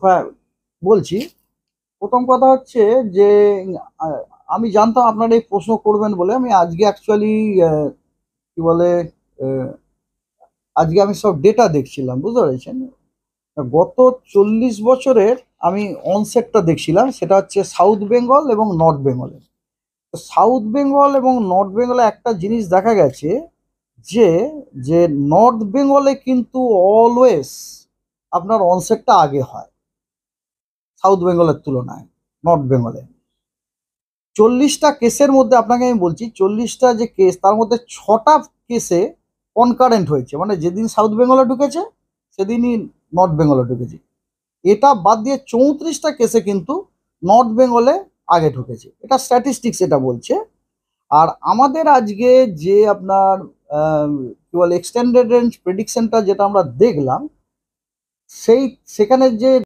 হ্যাঁ, বলছি। প্রথম কথা হচ্ছে যে আহ, আমি জানতাম আপনারা এই প্রশ্ন করবেন বলে আমি আজকে অ্যাকচুয়ালি কি বলে আহ, আজকে আমি সব ডেটা দেখছিলাম, বুঝতে পেরেছেন? গত 40 বছরের আমি অনসেটটা দেখছিলাম, সেটা হচ্ছে সাউথ বেঙ্গল এবং নর্থ বেঙ্গলে। সাউথ বেঙ্গল এবং নর্থ বেঙ্গলে একটা জিনিস দেখা গেছে যে যে নর্থ বেঙ্গলে কিন্তু অলওয়েজ আপনার অনসেটটা আগে হয় সাউথ বেঙ্গলের তুলনায়। নর্থ বেঙ্গলে 40টা কেসের মধ্যে আপনাকে আমি বলছি, 40টা যে কেস তার মধ্যে 6টা কেসে কনকারেন্ট হয়েছে, মানে যেদিন সাউথ বেঙ্গলে ঢুকেছে সেদিনই নর্থ বেঙ্গলে ঢুকেছে। এটা বাদ দিয়ে 34টা কেসে কিন্তু নর্থ বেঙ্গলে আগে ঢুকেছে, এটা স্ট্যাটিস্টিক্স এটা বলছে। আর আমাদের আজকে যে আপনার কি বলে এক্সটেন্ডেড রেঞ্জ প্রেডিকশনটা যেটা আমরা দেখলাম, সেই সেখানে যে